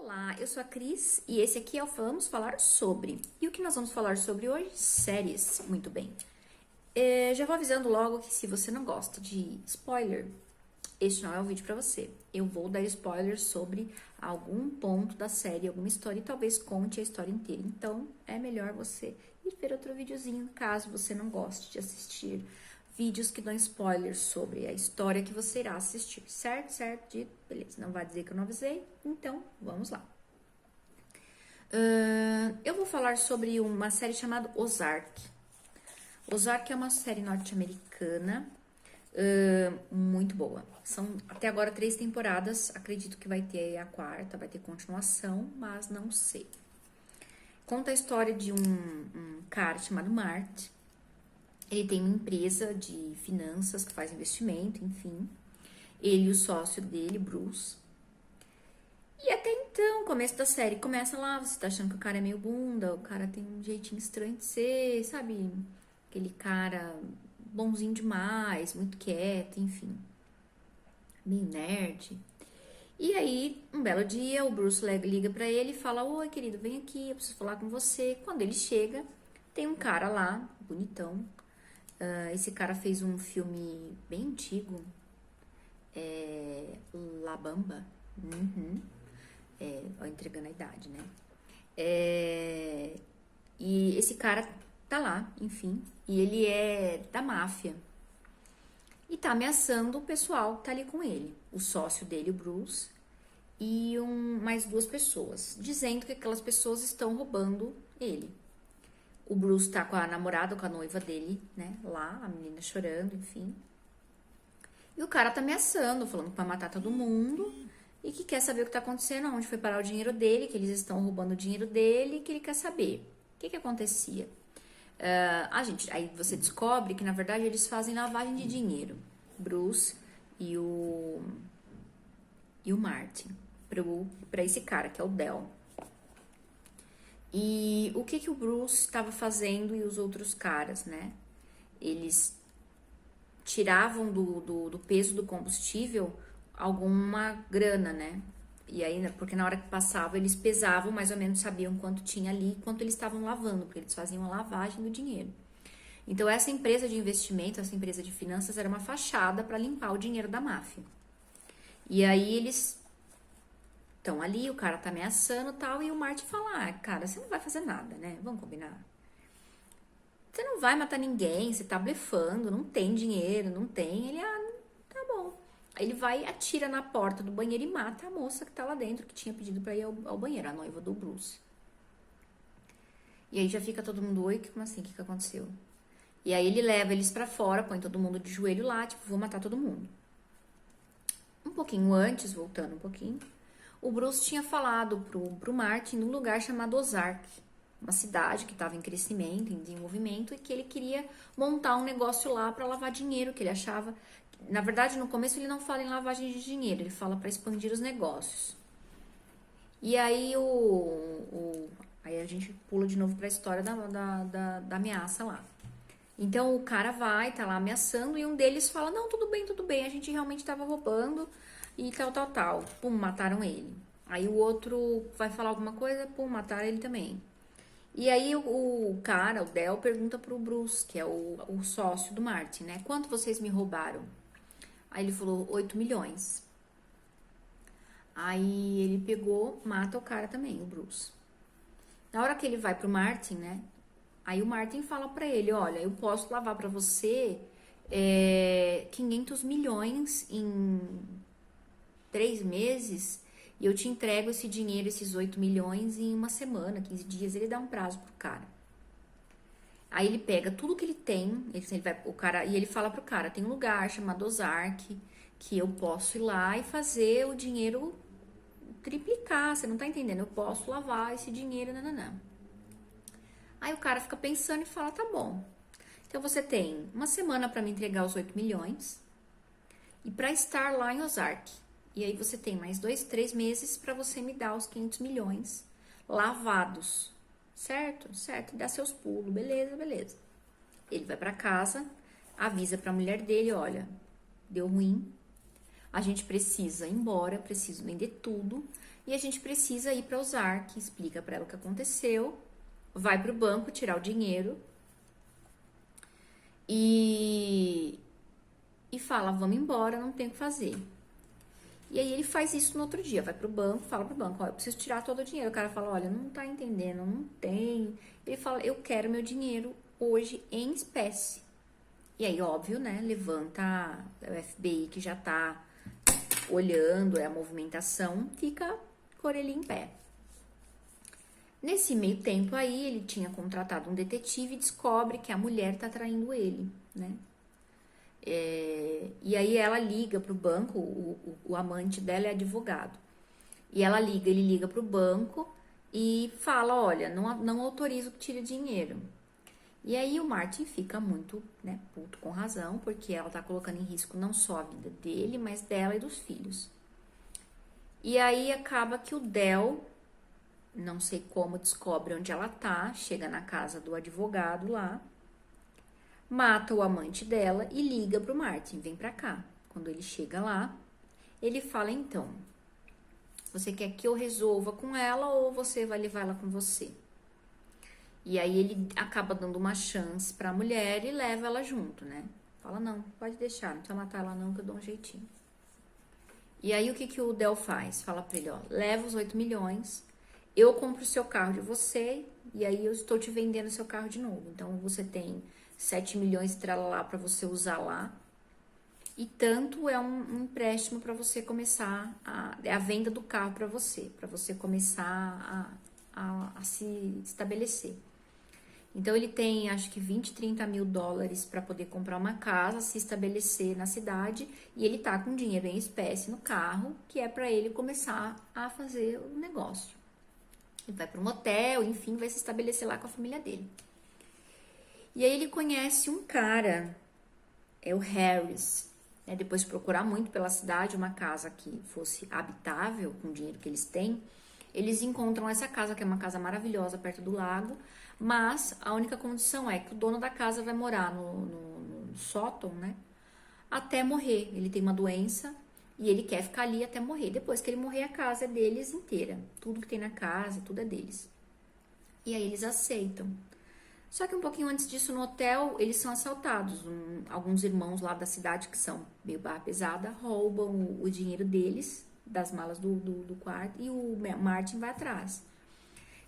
Olá, eu sou a Cris e esse aqui é o Vamos Falar Sobre. E o que nós vamos falar sobre hoje? Séries. Muito bem. Já vou avisando logo que se você não gosta de spoiler, este não é o vídeo pra você. Eu vou dar spoilers sobre algum ponto da série, alguma história e talvez conte a história inteira. Então, é melhor você ir ver outro videozinho caso você não goste de assistir vídeos que dão spoilers sobre a história que você irá assistir, certo? Certo? Dito? Beleza, não vai dizer que eu não avisei, então vamos lá. Eu vou falar sobre uma série chamada Ozark. Ozark é uma série norte-americana, muito boa. São até agora 3 temporadas, acredito que vai ter a 4ª, vai ter continuação, mas não sei. Conta a história de um cara chamado Mart. Ele tem uma empresa de finanças que faz investimento, enfim. Ele e o sócio dele, Bruce. E até então, começo da série, começa lá, você tá achando que o cara é meio bunda, o cara tem um jeitinho estranho de ser, sabe? Aquele cara bonzinho demais, muito quieto, enfim. Meio nerd. E aí, um belo dia, o Bruce liga pra ele e fala: Oi, querido, vem aqui, eu preciso falar com você. Quando ele chega, tem um cara lá, bonitão. Esse cara fez um filme bem antigo, La Bamba. Ó, entregando a idade, né? E esse cara tá lá, enfim, e ele é da máfia. E tá ameaçando o pessoal que tá ali com ele. O sócio dele, o Bruce, e mais 2 pessoas, dizendo que aquelas pessoas estão roubando ele. O Bruce tá com a namorada, com a noiva dele, né? Lá, a menina chorando, enfim. E o cara tá ameaçando, falando que vai matar todo mundo e que quer saber o que tá acontecendo, onde foi parar o dinheiro dele, que eles estão roubando o dinheiro dele, que ele quer saber. O que acontecia? Aí você descobre que, na verdade, eles fazem lavagem de dinheiro. Bruce e o Martin, pra esse cara, que é o Del. E o que o Bruce estava fazendo e os outros caras, né? Eles tiravam do peso do combustível alguma grana, né? E aí, porque na hora que passava, eles pesavam, mais ou menos sabiam quanto tinha ali, quanto eles estavam lavando, porque eles faziam a lavagem do dinheiro. Então, essa empresa de investimento, essa empresa de finanças, era uma fachada para limpar o dinheiro da máfia. E aí, eles estão ali, o cara tá ameaçando e tal, e o Martin fala: cara, você não vai fazer nada, né? Vamos combinar. Você não vai matar ninguém, você tá blefando, não tem dinheiro, não tem. Ele, tá bom. Aí ele vai, atira na porta do banheiro e mata a moça que tá lá dentro, que tinha pedido pra ir ao banheiro, a noiva do Bruce. E aí já fica todo mundo: oi, como assim? O que aconteceu? E aí ele leva eles pra fora, põe todo mundo de joelho lá, tipo, vou matar todo mundo. Um pouquinho antes, voltando um pouquinho, o Bruce tinha falado pro Martin num lugar chamado Ozark, uma cidade que estava em crescimento, em desenvolvimento, e que ele queria montar um negócio lá para lavar dinheiro, que ele achava. Na verdade, no começo ele não fala em lavagem de dinheiro, ele fala para expandir os negócios. E aí aí a gente pula de novo para a história da ameaça lá. Então o cara vai, tá lá ameaçando, e um deles fala: não, tudo bem, a gente realmente estava roubando e tal. Pum, mataram ele. Aí o outro vai falar alguma coisa, pum, mataram ele também. E aí o cara, o Del, pergunta pro Bruce, que é o sócio do Martin, né? Quanto vocês me roubaram? Aí ele falou: 8 milhões. Aí ele pegou, mata o cara também, o Bruce. Na hora que ele vai pro Martin, né? Aí o Martin fala pra ele: olha, eu posso lavar pra você 500 milhões em 3 meses e eu te entrego esse dinheiro, esses 8 milhões, em uma semana, 15 dias. Ele dá um prazo pro cara. Aí ele pega tudo que ele tem, e ele fala pro cara: tem um lugar chamado Ozark que eu posso ir lá e fazer o dinheiro triplicar. Você não tá entendendo? Eu posso lavar esse dinheiro, nananã. Aí o cara fica pensando e fala: tá bom. Então você tem uma semana para me entregar os 8 milhões e para estar lá em Ozark. E aí você tem mais 2, 3 meses para você me dar os 500 milhões lavados. Certo? Certo. Dá seus pulos. Beleza. Ele vai para casa, avisa para a mulher dele: olha, deu ruim. A gente precisa ir embora, preciso vender tudo. e a gente precisa ir para Ozark, que explica para ela o que aconteceu, vai pro banco tirar o dinheiro e fala, vamos embora, não tem o que fazer. E aí ele faz isso no outro dia, vai pro banco, fala pro banco, ó, eu preciso tirar todo o dinheiro. O cara fala, olha, não tá entendendo, não tem. Ele fala, eu quero meu dinheiro hoje em espécie. E aí, óbvio, né, levanta o FBI que já tá olhando a movimentação, fica com a orelhinha em pé. Nesse meio tempo aí, ele tinha contratado um detetive e descobre que a mulher tá traindo ele, né? E aí ela liga pro banco, o amante dela é advogado. E ele liga pro banco e fala, olha, não autorizo que tire dinheiro. E aí o Martin fica muito, né, puto com razão, porque ela tá colocando em risco não só a vida dele, mas dela e dos filhos. E aí acaba que o Del, não sei como, descobre onde ela tá, chega na casa do advogado lá, mata o amante dela e liga pro Martin, vem pra cá. Quando ele chega lá, ele fala, então, você quer que eu resolva com ela ou você vai levar ela com você? E aí ele acaba dando uma chance pra mulher e leva ela junto, né? Fala, não, pode deixar, não precisa matar ela não, que eu dou um jeitinho. E aí o que o Del faz? Fala pra ele, ó, leva os 8 milhões, eu compro o seu carro de você e aí eu estou te vendendo o seu carro de novo. Então você tem 7 milhões lá pra você usar lá. E tanto é um empréstimo para você começar, é a venda do carro para você começar a se estabelecer. Então ele tem acho que 20, 30 mil dólares para poder comprar uma casa, se estabelecer na cidade, e ele tá com dinheiro em espécie no carro, que é para ele começar a fazer o negócio. Ele vai para um hotel, enfim, vai se estabelecer lá com a família dele. E aí ele conhece um cara, é o Harris, né? Depois de procurar muito pela cidade, uma casa que fosse habitável, com o dinheiro que eles têm, eles encontram essa casa, que é uma casa maravilhosa, perto do lago, mas a única condição é que o dono da casa vai morar no sótão, né? Até morrer. Ele tem uma doença e ele quer ficar ali até morrer. Depois que ele morrer, a casa é deles inteira. Tudo que tem na casa, tudo é deles. E aí eles aceitam. Só que um pouquinho antes disso, no hotel, eles são assaltados. Alguns irmãos lá da cidade, que são meio barra pesada, roubam o dinheiro deles, das malas do quarto, e o Martin vai atrás.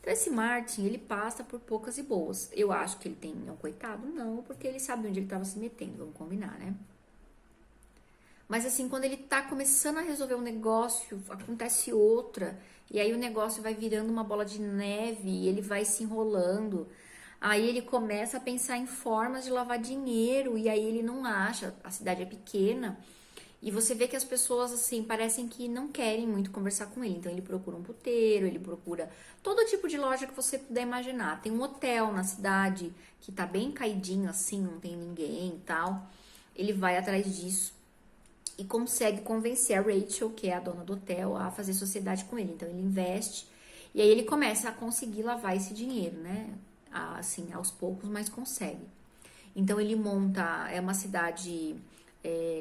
Então, esse Martin, ele passa por poucas e boas. Eu acho que ele tem um coitado, não, porque ele sabe onde ele estava se metendo, vamos combinar, né? Mas assim, quando ele tá começando a resolver um negócio, acontece outra, e aí o negócio vai virando uma bola de neve, e ele vai se enrolando. Aí ele começa a pensar em formas de lavar dinheiro, e aí ele não acha, a cidade é pequena, e você vê que as pessoas, assim, parecem que não querem muito conversar com ele. Então ele procura um puteiro, ele procura todo tipo de loja que você puder imaginar. Tem um hotel na cidade que tá bem caidinho, assim, não tem ninguém e tal. Ele vai atrás disso e consegue convencer a Rachel, que é a dona do hotel, a fazer sociedade com ele. Então ele investe e aí ele começa a conseguir lavar esse dinheiro, né? Assim, aos poucos, mas consegue. Então ele monta, é uma cidade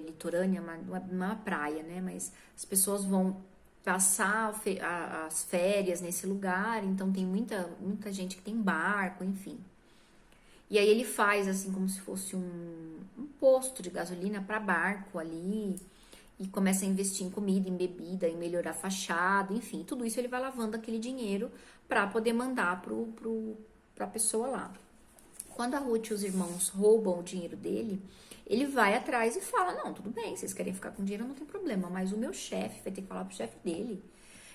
litorânea, não é uma praia, né? Mas as pessoas vão passar as férias nesse lugar, então tem muita gente que tem barco, enfim. E aí ele faz assim como se fosse um posto de gasolina para barco ali e começa a investir em comida, em bebida, em melhorar a fachada, enfim, tudo isso ele vai lavando aquele dinheiro para poder mandar pra pessoa lá. Quando a Ruth e os irmãos roubam o dinheiro dele, ele vai atrás e fala, não, tudo bem, vocês querem ficar com dinheiro, não tem problema, mas o meu chefe vai ter que falar pro chefe dele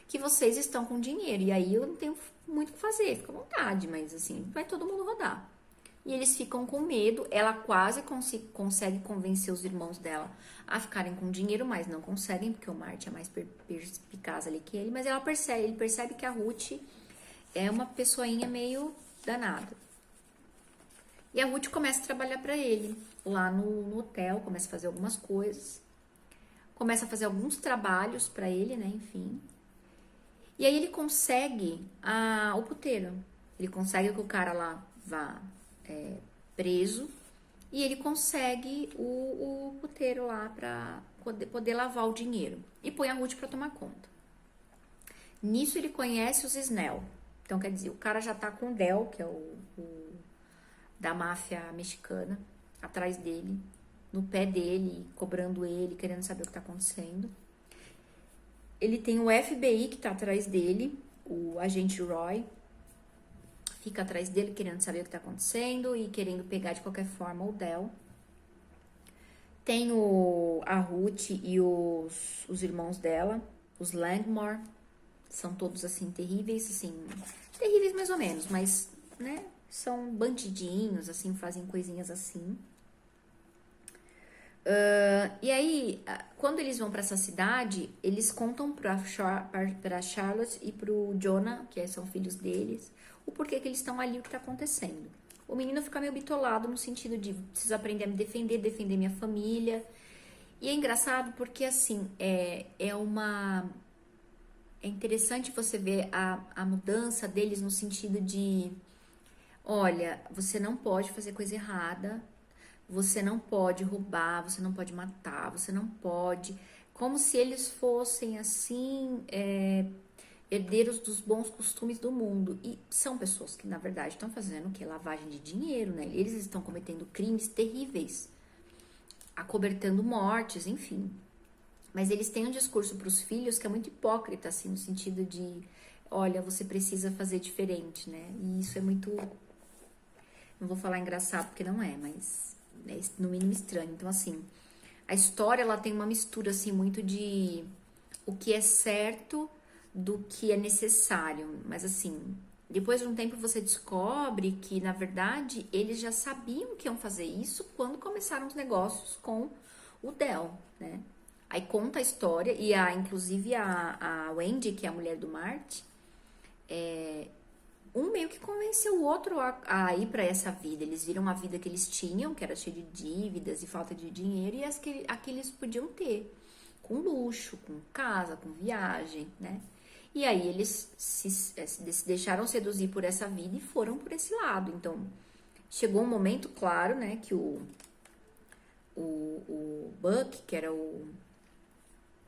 que vocês estão com dinheiro, e aí eu não tenho muito o que fazer, fica à vontade, mas assim, vai todo mundo rodar. E eles ficam com medo, ela quase consegue convencer os irmãos dela a ficarem com dinheiro, mas não conseguem, porque o Martin é mais perspicaz ali que ele, mas ele percebe que a Ruth é uma pessoinha meio danada. E a Ruth começa a trabalhar para ele lá no hotel, começa a fazer algumas coisas, começa a fazer alguns trabalhos para ele, né, enfim. E aí ele consegue o puteiro, ele consegue que o cara lá vá preso e ele consegue o puteiro lá para poder lavar o dinheiro e põe a Ruth para tomar conta. Nisso ele conhece os Snell. Então, quer dizer, o cara já tá com o Del, que é da máfia mexicana, atrás dele, no pé dele, cobrando ele, querendo saber o que tá acontecendo. Ele tem o FBI que tá atrás dele, o agente Roy, fica atrás dele querendo saber o que tá acontecendo e querendo pegar de qualquer forma o Del. Tem a Ruth e os irmãos dela, os Langmore, são todos assim terríveis, assim, terríveis mais ou menos, mas, né, são bandidinhos, assim, fazem coisinhas assim. E aí, quando eles vão pra essa cidade, eles contam pra Charlotte e pro Jonah, que são filhos deles, o porquê que eles estão ali, o que tá acontecendo. O menino fica meio bitolado no sentido de preciso aprender a me defender, defender minha família. E é engraçado porque, assim, é interessante você ver a mudança deles no sentido de, olha, você não pode fazer coisa errada, você não pode roubar, você não pode matar, você não pode. Como se eles fossem, assim, herdeiros dos bons costumes do mundo. E são pessoas que, na verdade, estão fazendo o quê? Lavagem de dinheiro, né? Eles estão cometendo crimes terríveis, acobertando mortes, enfim. Mas eles têm um discurso para os filhos que é muito hipócrita, assim, no sentido de, olha, você precisa fazer diferente, né? E isso é muito, não vou falar engraçado porque não é, mas é no mínimo estranho. Então, assim, a história, ela tem uma mistura, assim, muito de o que é certo do que é necessário. Mas, assim, depois de um tempo você descobre que, na verdade, eles já sabiam que iam fazer isso quando começaram os negócios com o Del, né? Aí conta a história, e inclusive a Wendy, que é a mulher do Marty, um meio que convenceu o outro a ir para essa vida. Eles viram a vida que eles tinham, que era cheia de dívidas e falta de dinheiro, e a que eles podiam ter, com luxo, com casa, com viagem, né? E aí eles se deixaram seduzir por essa vida e foram por esse lado. Então, chegou um momento, claro, né, que o Buck, que era o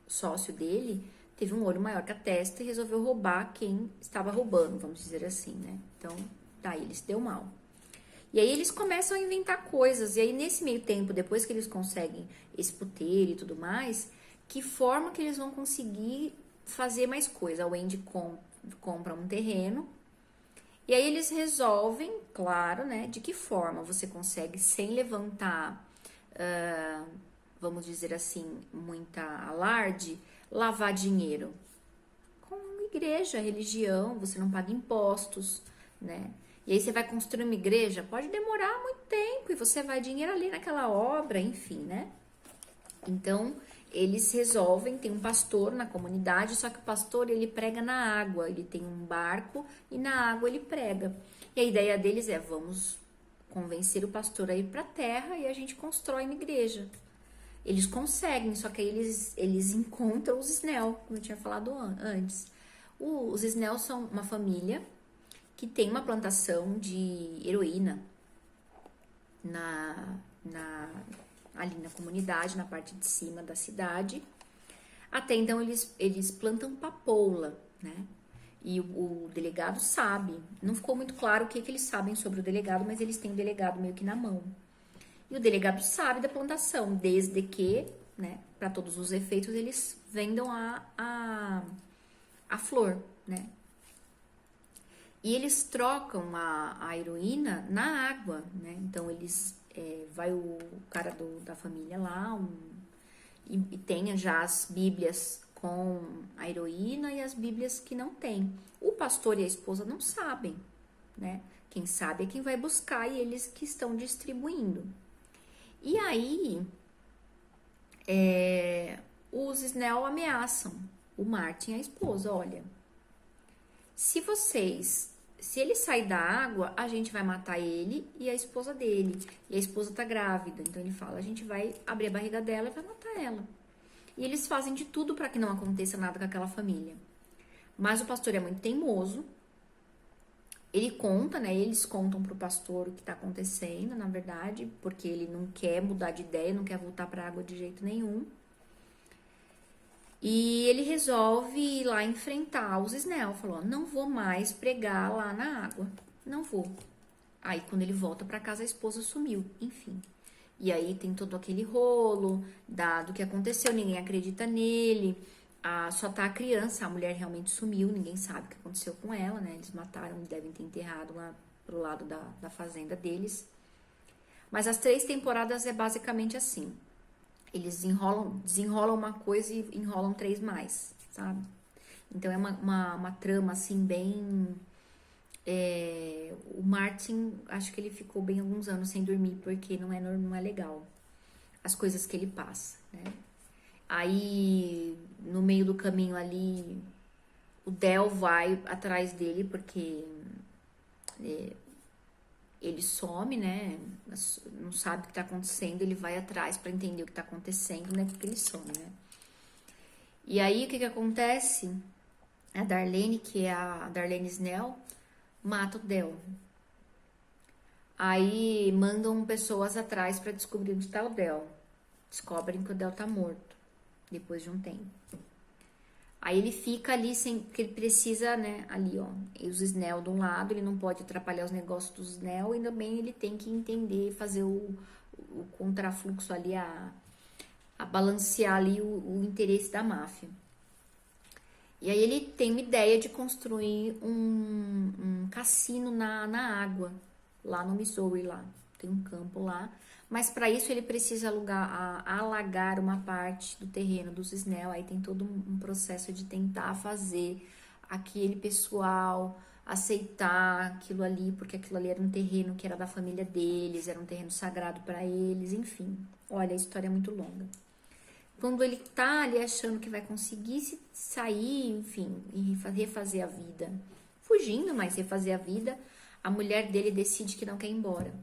sócio dele, teve um olho maior que a testa e resolveu roubar quem estava roubando, vamos dizer assim, né? Então, daí ele se deu mal. E aí eles começam a inventar coisas, e aí nesse meio tempo, depois que eles conseguem esse puteiro e tudo mais, que forma que eles vão conseguir fazer mais coisa? A Wendy compra um terreno, e aí eles resolvem, claro, né, de que forma você consegue, sem levantar, vamos dizer assim, muita alarde, lavar dinheiro. Com igreja, religião, você não paga impostos, né? E aí você vai construir uma igreja, pode demorar muito tempo e você vai dinheiro ali naquela obra, enfim, né? Então, eles resolvem, tem um pastor na comunidade, só que o pastor, ele prega na água, ele tem um barco e na água ele prega. E a ideia deles é, vamos convencer o pastor a ir para a terra e a gente constrói uma igreja. Eles conseguem, só que aí eles encontram os Snell, como eu tinha falado antes. Os Snell são uma família que tem uma plantação de heroína ali na comunidade, na parte de cima da cidade. Até então eles plantam papoula, né? E o delegado sabe. Não ficou muito claro o que eles sabem sobre o delegado, mas eles têm o delegado meio que na mão. E o delegado sabe da plantação, desde que, né, para todos os efeitos, eles vendam a flor, né? E eles trocam a heroína na água, né? Então vai o cara da família lá e tem já as bíblias com a heroína e as bíblias que não tem. O pastor e a esposa não sabem, né? Quem sabe é quem vai buscar e eles que estão distribuindo. E aí, os Snell ameaçam o Martin e a esposa, olha, se ele sair da água, a gente vai matar ele e a esposa dele. E a esposa tá grávida, então ele fala, a gente vai abrir a barriga dela e vai matar ela. E eles fazem de tudo para que não aconteça nada com aquela família. Mas o pastor é muito teimoso. Ele conta, né? Eles contam pro pastor o que tá acontecendo, na verdade, porque ele não quer mudar de ideia, não quer voltar pra água de jeito nenhum. E ele resolve ir lá enfrentar os Snell. Falou: não vou mais pregar lá na água. Não vou. Aí quando ele volta pra casa, a esposa sumiu. Enfim. E aí tem todo aquele rolo do que aconteceu, ninguém acredita nele. Só tá a criança, a mulher realmente sumiu, ninguém sabe o que aconteceu com ela, né? Eles mataram, devem ter enterrado lá pro lado da fazenda deles. Mas as 3 temporadas é basicamente assim. Eles desenrolam uma coisa e enrolam 3 mais, sabe? Então é uma trama assim bem. O Martin, acho que ele ficou bem alguns anos sem dormir, porque não é legal as coisas que ele passa, né? Aí, no meio do caminho ali, o Del vai atrás dele, porque ele some, né? Não sabe o que tá acontecendo, ele vai atrás pra entender o que tá acontecendo, né? Porque ele some, né? E aí, o que acontece? A Darlene, que é a Darlene Snell, mata o Del. Aí mandam pessoas atrás pra descobrir onde tá o Del. Descobrem que o Del tá morto, depois de um tempo. Aí ele fica ali sem, porque ele precisa, né, ali, ó, e os Snell de um lado, ele não pode atrapalhar os negócios dos Snell, e também ele tem que entender, fazer o contrafluxo ali, a balancear ali o interesse da máfia. E aí ele tem uma ideia de construir um cassino na água, lá no Missouri, lá. Tem um campo lá. Mas para isso ele precisa alagar uma parte do terreno dos Snell. Aí tem todo um processo de tentar fazer aquele pessoal aceitar aquilo ali, porque aquilo ali era um terreno que era da família deles, era um terreno sagrado para eles, enfim. Olha, a história é muito longa. Quando ele tá ali achando que vai conseguir sair, enfim, e refazer a vida, fugindo, mas refazer a vida, a mulher dele decide que não quer ir embora.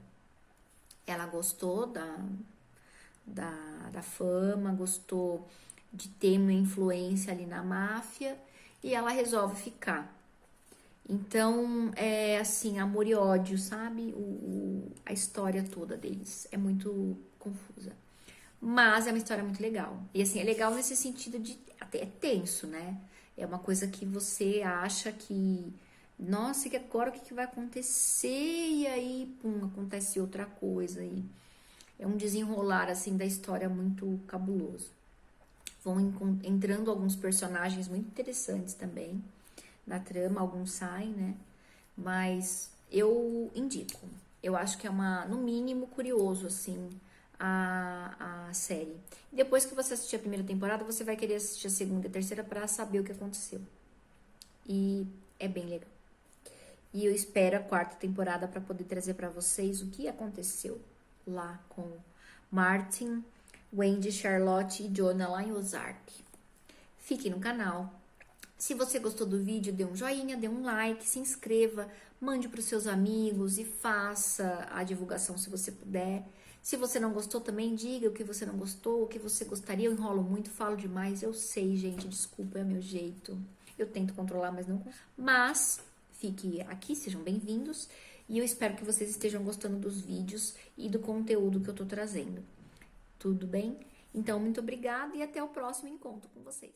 Ela gostou da fama, gostou de ter uma influência ali na máfia e ela resolve ficar. Então, é assim, amor e ódio, sabe? A história toda deles é muito confusa. Mas é uma história muito legal. E assim, é legal nesse sentido de até é tenso, né? É uma coisa que você acha que, nossa, que agora o que vai acontecer? E aí, pum, acontece outra coisa. E é um desenrolar assim da história muito cabuloso. Vão entrando alguns personagens muito interessantes também na trama, alguns saem, né? Mas eu indico. Eu acho que é no mínimo, curioso, assim, a série. E depois que você assistir a primeira temporada, você vai querer assistir a segunda e a terceira para saber o que aconteceu. E é bem legal. E eu espero a 4ª temporada para poder trazer para vocês o que aconteceu lá com Martin, Wendy, Charlotte e Jonah lá em Ozark. Fique no canal. Se você gostou do vídeo, dê um joinha, dê um like, se inscreva, mande para os seus amigos e faça a divulgação se você puder. Se você não gostou também, diga o que você não gostou, o que você gostaria. Eu enrolo muito, falo demais, eu sei, gente, desculpa, é meu jeito. Eu tento controlar, mas não consigo. Mas fique aqui, sejam bem-vindos. E eu espero que vocês estejam gostando dos vídeos e do conteúdo que eu tô trazendo. Tudo bem? Então, muito obrigada e até o próximo encontro com vocês.